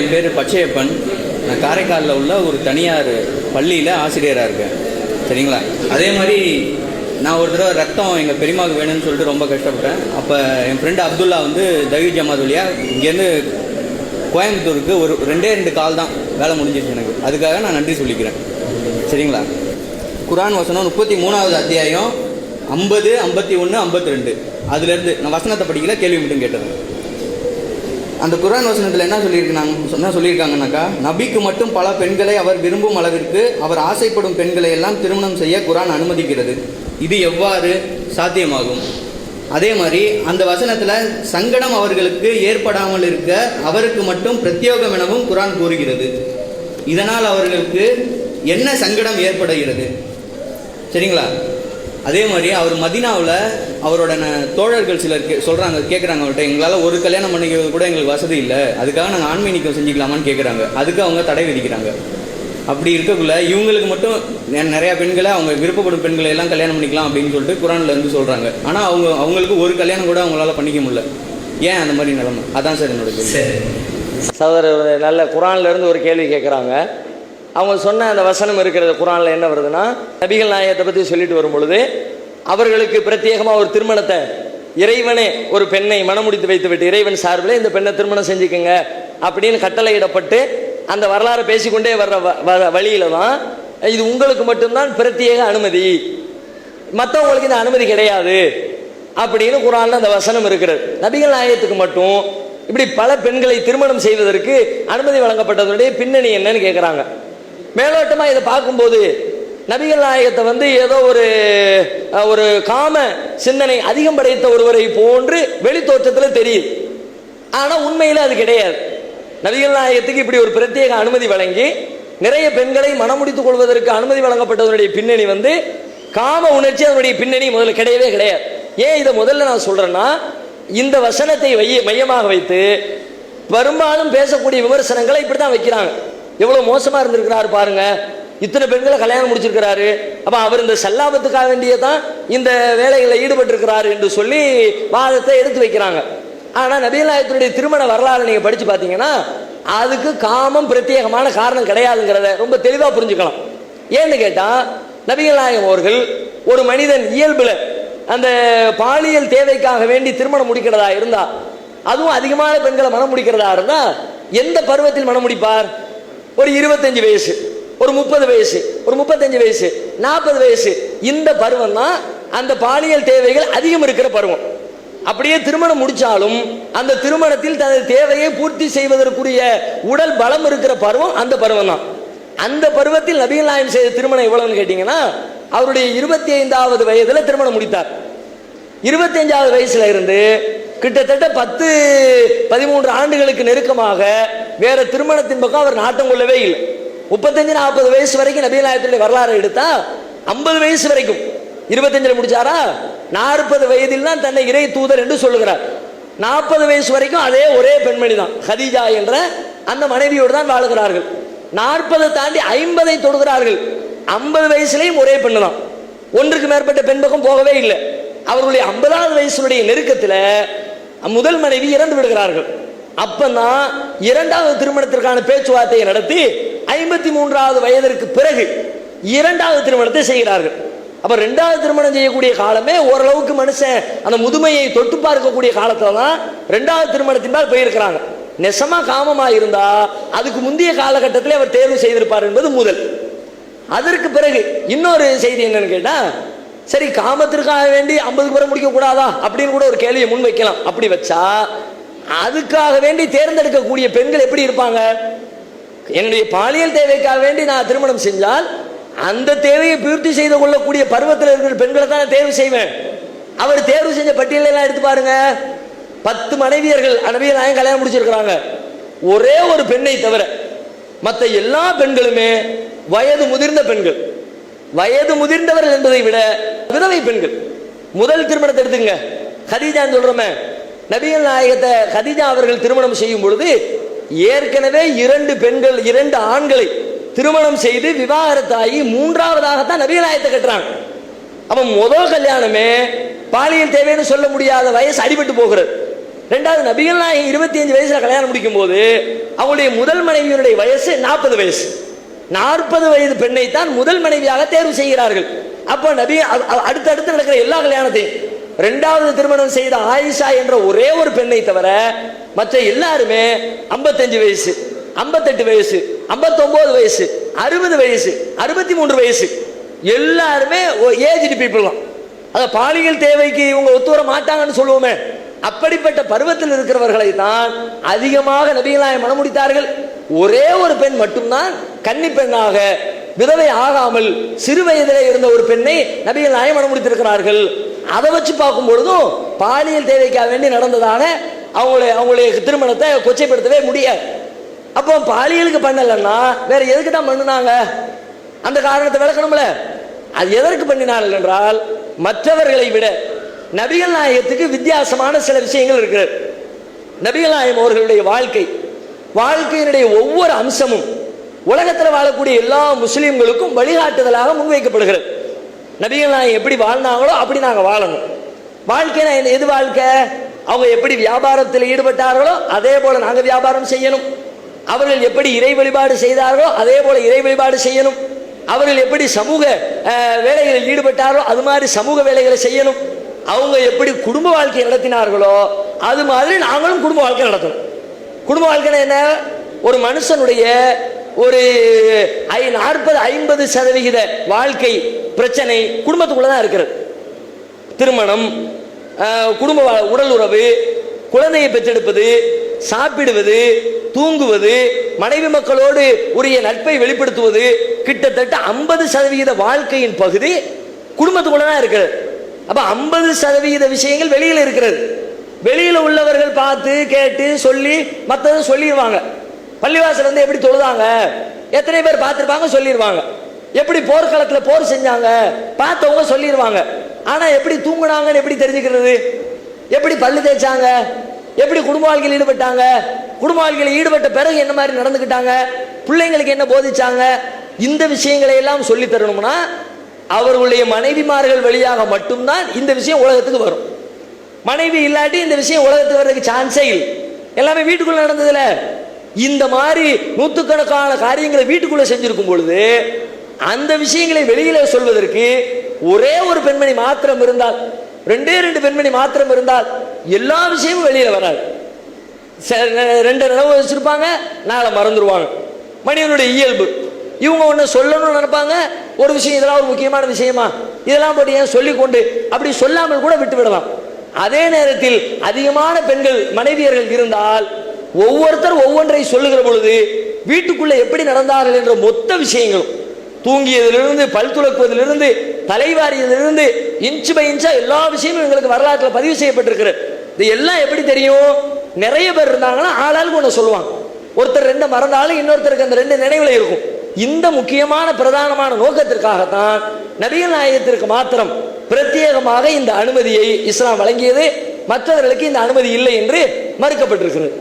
என் பேர் பச்சையப்பன். நான் காரைக்காலில் உள்ள ஒரு தனியார் பள்ளியில் ஆசிரியராக இருக்கேன். சரிங்களா? அதே மாதிரி நான் ஒரு தடவை ரத்தம் எங்கள் பெரியமாவுக்கு வேணும்னு சொல்லிட்டு ரொம்ப கஷ்டப்பட்டேன். அப்போ என் ஃப்ரெண்டு அப்துல்லா வந்து தவீத் ஜமாத் வழியாக இங்கேருந்து கோயம்புத்தூருக்கு ஒரு 2 கால் தான் வேலை முடிஞ்சிருச்சு எனக்கு. அதுக்காக நான் நன்றி சொல்லிக்கிறேன். சரிங்களா? குர்ஆன் வசனம் 33வது அத்தியாயம் 50, 51, 52 அதுலேருந்து நான் வசனத்தை படிக்கல, கேள்வி மட்டும் கேட்டது. அந்த குர்ஆன் வசனத்தில் என்ன சொல்லியிருக்காங்கனாக்கா, நபிக்கு மட்டும் பல பெண்களை அவர் விரும்பும் அளவிற்கு அவர் ஆசைப்படும் பெண்களை எல்லாம் திருமணம் செய்ய குர்ஆன் அனுமதிக்கிறது. இது எவ்வாறு சாத்தியமாகும்? அதே மாதிரி அந்த வசனத்தில் சங்கடம் அவர்களுக்கு ஏற்படாமல் இருக்க அவருக்கு மட்டும் பிரத்யோகம் எனவும் குர்ஆன் கூறுகிறது. இதனால் அவர்களுக்கு என்ன சங்கடம் ஏற்படுகிறது? சரிங்களா? அதே மாதிரி அவர் மதீனாவில் அவரோட தோழர்கள் சிலர் கேட்குறாங்க அவர்கிட்ட, எங்களால் ஒரு கல்யாணம் பண்ணிக்கிறது கூட எங்களுக்கு வசதி இல்லை, அதுக்காக நாங்கள் ஆன்மீனிக்கம் செஞ்சுக்கலாமான்னு கேட்குறாங்க. அதுக்கு அவங்க தடை விதிக்கிறாங்க. அப்படி இருக்கக்குள்ள இவங்களுக்கு மட்டும் நிறையா பெண்களை, அவங்க விருப்பப்படும் பெண்களை எல்லாம் கல்யாணம் பண்ணிக்கலாம் அப்படின்னு சொல்லிட்டு குர்ஆனில் இருந்து சொல்கிறாங்க. ஆனால் அவங்களுக்கு ஒரு கல்யாணம் கூட அவங்களால பண்ணிக்க முடியல. ஏன் அந்த மாதிரி நிலைமை? அதான் சார் என்னோட கேள்வி. சகோதரர் நல்ல குர்ஆன்ல இருந்து ஒரு கேள்வி கேட்குறாங்க. அவங்க சொன்ன அந்த வசனம் இருக்கிறது குர்ஆனில் என்ன வருதுன்னா, நபிகள் நாயகத்தை பற்றி சொல்லிட்டு வரும் பொழுது அவர்களுக்கு பிரத்யேகமாக ஒரு திருமணத்தை இறைவனே ஒரு பெண்ணை மணமுடித்து வைத்து விட்டு இறைவன் சார்பில் இந்த பெண்ணை திருமணம் செஞ்சுக்குங்க அப்படின்னு கட்டளையிடப்பட்டு அந்த வரலாறு பேசிக்கொண்டே வர்ற வழியில தான் இது உங்களுக்கு மட்டும்தான் பிரத்யேக அனுமதி, மற்றவங்களுக்கு இந்த அனுமதி கிடையாது அப்படின்னு குர்ஆன்ல அந்த வசனம் இருக்கிறது. நபிகள் நாயகத்துக்கு மட்டும் இப்படி பல பெண்களை திருமணம் செய்வதற்கு அனுமதி வழங்கப்பட்டதனுடைய பின்னணி என்னன்னு கேட்குறாங்க. மேலோட்டமாக இதை பார்க்கும்போது நபிகள் நாயகத்தை ஏதோ ஒரு காம சிந்தனை அதிகம் படைத்த ஒருவரை போன்று வெளி தோற்றத்தில் தெரியுது. ஆனால் உண்மையில் அது கிடையாது. நபிகள் நாயகத்துக்கு இப்படி ஒரு பிரத்யேக அனுமதி வழங்கி நிறைய பெண்களை மணமுடித்துக் கொள்வதற்கு அனுமதி வழங்கப்பட்டதனுடைய பின்னணி காம உணர்ச்சி அதனுடைய பின்னணி முதல்ல கிடையவே கிடையாது. ஏன் இதை முதல்ல நான் சொல்றேன்னா, இந்த வசனத்தை மையமாக வைத்து பெரும்பாலும் பேசக்கூடிய விமர்சனங்களை இப்படித்தான் வைக்கிறாங்க. எவ்வளவு மோசமா இருந்திருக்கிறாரு பாருங்க, இத்தனை பெண்களை கல்யாணம் முடிச்சிருக்கிறாரு, அப்ப அவர் இந்த சல்லாபத்துக்காக வேண்டியதான் இந்த வேலைகளில் ஈடுபட்டிருக்கிறாரு என்று சொல்லி வாதத்தை எடுத்து வைக்கிறாங்க. ஆனா நபிகள் நாயகத்துடைய திருமண வரலாறு நீங்க படிச்சு பார்த்தீங்கன்னா அதுக்கு காமம் பிரத்யேகமான காரணம் கிடையாதுங்கிறத ரொம்ப தெளிவா புரிஞ்சுக்கலாம். ஏன்னு கேட்டா, நபிகள் நாயகம் அவர்கள் ஒரு மனிதன் இயல்புல அந்த பாலியல் தேவைக்காக வேண்டி திருமணம் முடிக்கிறதா இருந்தா, அதுவும் அதிகமான பெண்களை மனம் முடிக்கிறதா இருந்தா எந்த பருவத்தில் மனம் முடிப்பார்? ஒரு 25 வயசு, ஒரு 30 வயசு, ஒரு 35 வயசு, 40 வயசு, இந்த பருவம் தான் அந்த பாலியல் தேவைகள் அதிகம் இருக்கிற பருவம். அப்படியே திருமணம் முடிச்சாலும் அந்த திருமணத்தில் தனது தேவையை பூர்த்தி செய்வதற்குரிய உடல் பலம் இருக்கிற பருவம் அந்த பருவம் தான். அந்த பருவத்தில் நபிகள் நாயகம் செய்த திருமணம் எவ்வளவுன்னு கேட்டீங்கன்னா, அவருடைய 25வது வயதுல திருமணம் முடித்தார். 25வது வயசுல இருந்து கிட்டத்தட்ட 10-13 ஆண்டுகளுக்கு நெருக்கமாக வேற திருமணத்தின் பக்கம் அவர் நாட்டம் கொள்ளவே இல்லை. 35-40 வயசு வரைக்கும் நபிகள் நாயகத்துடைய வரலாறு எடுத்தா 50 வயசு வரைக்கும் 25ல முடிச்சாரா, 40 வயதில் தான் தன்னை இறை தூதர் என்று சொல்லுகிறார். 40 வயசு வரைக்கும் அதே ஒரே பெண்மணி தான், ஹதீஜா என்ற அந்த மனைவியோடு தான் வாழுகிறார்கள். 40 தாண்டி 50 தொடுகிறார்கள். 50 வயசுலையும் ஒரே பெண்ணு தான், ஒன்றுக்கு மேற்பட்ட பெண் பக்கம் போகவே இல்லை. அவர்களுடைய 50வது வயசுடைய நெருக்கத்தில் முதல் மனைவி இறந்து விடுகிறார்கள். அப்பதான் 2வது திருமணத்திற்கான பேச்சுவார்த்தையை நடத்தி 53வது வயதிற்கு பிறகு 2வது திருமணத்தை செய்கிறார்கள். அப்ப 2வது திருமணம் செய்யக்கூடிய காலமே ஓரளவுக்கு மனுஷன் அந்த முதுமையை தொட்டு பார்க்கக்கூடிய காலத்துல தான் 2வது திருமணத்தின் போயிருக்கிறாங்க. நெசமா காமமா இருந்தா அதுக்கு முந்தைய காலகட்டத்தில் அவர் தேர்வு செய்திருப்பார் என்பது முதல். அதற்கு பிறகு இன்னொரு செய்தி என்னன்னு கேட்டா, சரி காமத்திற்காக வேண்டி 50 பேரை முடிக்க கூடாதா அப்படின்னு கூட ஒரு கேள்வியை முன் வைக்கலாம். அப்படி வச்சா அதுக்காக வேண்டி தேர்ந்தெடுக்கக்கூடிய பெண்கள் எப்படி இருப்பாங்க? என்னுடைய பாலியல் தேவைக்காக வேண்டி நான் திருமணம் செஞ்சால் அந்த தேவையை பூர்த்தி செய்து கொள்ளக்கூடிய பருவத்தில் இருக்கிற பெண்களை தான் தேர்வு செய்வேன். அவர் தேர்வு செஞ்ச பட்டியலெல்லாம் எடுத்து பாருங்க. 10 மனைவியர்கள் நபிகள் நாயகம் கல்யாணம் முடிச்சிருக்கிறாங்க. ஒரே ஒரு பெண்ணை தவிர மற்ற எல்லா பெண்களுமே வயது முதிர்ந்த பெண்கள். வயது முதிர்ந்தவர்கள் என்பதை விட விதவை பெண்கள். முதல் திருமணத்தை எடுத்துங்க, ஹதீஜான்னு சொல்றோமே, நபிகள் நாயகத்தை ஹதீஜா அவர்கள் திருமணம் செய்யும் பொழுது ஏற்கனவே 2 பெண்கள் 2 ஆண்களை திருமணம் செய்து விவாகரத்தாகி 3வதாகத்தான் நபிகள் நாயகத்தை கட்டுறாங்க. அப்ப முதல் கல்யாணமே பாலியல் தேவைன்னு சொல்ல முடியாத வயசு அடிபட்டு போகிறது. ரெண்டாவது நபிகள் நாயகம் 25 வயசுல கல்யாணம் முடிக்கும் போது அவங்களுடைய முதல் மனைவியினுடைய வயசு 40 வயசு. 40 வயது பெண்ணை தான் முதல் மனைவியாக தேர்வு செய்கிறார்கள். அப்போ நபி அடுத்தடுத்து நடக்கிற எல்லா கல்யாணத்தையும் இரண்டாவது திருமணம் செய்த ஆயிஷா என்ற ஒரே ஒரு பெண்ணை தவிர மற்ற எல்லாருமே 55 வயசு, 58 வயசு, 59 வயசு, 60 வயசு, 63 வயசு, எல்லாருமே ஏஜ்டு பீப்புள் தான். அத பாலியல் தேவைக்கு இவங்க ஒத்து வர மாட்டாங்கன்னு சொல்லுவோமே, அப்படிப்பட்ட பருவத்தில் இருக்கிறவர்களை தான் அதிகமாக நபிகள் நாயகம் மணம் முடித்தார்கள். ஒரே ஒரு பெண் மட்டும்தான் கன்னி பெண்ணாக விதவை ஆகாமல் சிறு வயதிலே இருந்த ஒரு பெண்ணை நபிகள் நாயகம் மணம் முடித்திருக்கிறார்கள். அதை வச்சு பார்க்கும் பொழுதும் பாலியல் தேவைக்காக வேண்டி நடந்ததான அவங்களுடைய திருமணத்தை கொச்சைப்படுத்தவே முடியாது. அப்போ பாலியலுக்கு பண்ணலன்னா வேற எதுக்கு தான் பண்ணினாங்க? அந்த காரணத்தை விளக்கணும்ல. அது எதற்கு பண்ணினார்கள் என்றால், மற்றவர்களை விட நபிகள் நாயகத்துக்கு வித்தியாசமான சில விஷயங்கள் இருக்கிறது. நபிகள் நாயகம் அவர்களுடைய வாழ்க்கையினுடைய ஒவ்வொரு அம்சமும் உலகத்தில் வாழக்கூடிய எல்லா முஸ்லிம்களுக்கும் வழிகாட்டுதலாக முன்வைக்கப்படுகிறது. நபிகள் நாயகம் எப்படி வாழ்ந்தாங்களோ அப்படி நாங்கள் வாழணும். வாழ்க்கைனா எது வாழ்க்கை? அவங்க எப்படி வியாபாரத்தில் ஈடுபட்டார்களோ அதே போல நாங்கள் வியாபாரம் செய்யணும். அவர்கள் எப்படி இறை வழிபாடு செய்தார்களோ அதே போல இறை வழிபாடு செய்யணும். அவர்கள் எப்படி சமூக வேலைகளில் ஈடுபட்டார்களோ அது மாதிரி சமூக வேலைகளை செய்யணும். அவங்க எப்படி குடும்ப வாழ்க்கை நடத்தினார்களோ அது மாதிரி நாங்களும் குடும்ப வாழ்க்கை நடத்தணும். குடும்ப வாழ்க்கை என்ன? ஒரு மனுஷனுடைய ஒரு 40-50% வாழ்க்கை பிரச்சனை குடும்பத்துக்குள்ளதான் இருக்கிறது. திருமணம், குடும்ப உடல் உறவு, குழந்தையை பெற்றெடுப்பது, சாப்பிடுவது, தூங்குவது, மனைவி மக்களோடு உரிய நட்பை வெளிப்படுத்துவது, கிட்டத்தட்ட 50% வாழ்க்கையின் பகுதி குடும்பத்துக்குள்ளதான் இருக்கிறது. அப்ப 50% விஷயங்கள் வெளியில இருக்கிறது. வெளியில உள்ளவர்கள் பார்த்து கேட்டு சொல்லி மற்றதை சொல்லிடுவாங்க. பள்ளிவாசல் வந்து எப்படி தொழுதாங்க, எத்தனை பேர் பார்த்திருப்பாங்க சொல்லிடுவாங்க. எப்படி போர்க்களத்தில் போர் செஞ்சாங்க பார்த்தவங்க சொல்லிடுவாங்க. ஆனா எப்படி தூங்குனாங்கன்னு எப்படி தெரிஞ்சுக்கிறது? எப்படி பல்லு தேய்ச்சாங்க, எப்படி குடும்ப வாழ்க்கையில் ஈடுபட்டாங்க, குடும்ப வாழ்க்கையில் ஈடுபட்ட பிறகு என்ன மாதிரி நடந்துக்கிட்டாங்க, பிள்ளைங்களுக்கு என்ன போதிச்சாங்க, இந்த விஷயங்களை எல்லாம் சொல்லி தரணும்னா அவர்களுடைய மனைவிமார்கள் வழியாக மட்டும்தான் இந்த விஷயம் உலகத்துக்கு வரும். மனைவி இல்லாட்டி இந்த விஷயம் உலகத்துக்கு வர்றதுக்கு சான்ஸே இல்லை. எல்லாமே வீட்டுக்குள்ள நடந்ததுல. இந்த மாதிரி நூற்றுக்கணக்கான காரியங்களை வீட்டுக்குள்ள செஞ்சிருக்கும் பொழுது அந்த விஷயங்களை வெளியில சொல்வதற்கு ஒரே ஒரு பெண்மணி மாத்திரம் இருந்தால், 2 பெண்மணி மாத்திரம் இருந்தால் எல்லா விஷயமும் வெளியில வராது. 2 நினைவு வச்சிருப்பாங்க, நாளை மறந்துடுவாங்க. மனிதனுடைய இயல்பு. இவங்க ஒன்று சொல்லணும்னு நினைப்பாங்க, ஒரு விஷயம் இதெல்லாம் ஒரு முக்கியமான விஷயமா இதெல்லாம் போட்டு ஏன் சொல்லிக்கொண்டு அப்படி சொல்லாமல் கூட விட்டு விடலாம். அதே நேரத்தில் அதிகமான பெண்கள் மனைவியர்கள் இருந்தால் ஒவ்வொருத்தர் ஒவ்வொன்றை சொல்லுகிற பொழுது வீட்டுக்குள்ள எப்படி நடந்தார்கள் என்ற மொத்த விஷயங்களும், தூங்கியதிலிருந்து பல் துலக்குவதிலிருந்து தலைவாரியதிலிருந்து இன்ச்சு பை இன்ச்சா எல்லா விஷயமும் எங்களுக்கு வரலாற்றில் பதிவு செய்யப்பட்டிருக்கிறது. இது எல்லாம் எப்படி தெரியும்? நிறைய பேர் இருந்தாங்கன்னா ஆளாளுக்கு ஒன்று சொல்லுவாங்க. ஒருத்தர் 2 மறந்தாலும் இன்னொருத்தருக்கு அந்த 2 நினைவுல இருக்கும். இந்த முக்கியமான பிரதானமான நோக்கத்திற்காகத்தான் நபிகள் நாயகத்திற்கு மாத்திரம் பிரத்யேகமாக இந்த அனுமதியை இஸ்லாம் வழங்கியது. மற்றவர்களுக்கு இந்த அனுமதி இல்லை என்று மறுக்கப்பட்டிருக்கிறது.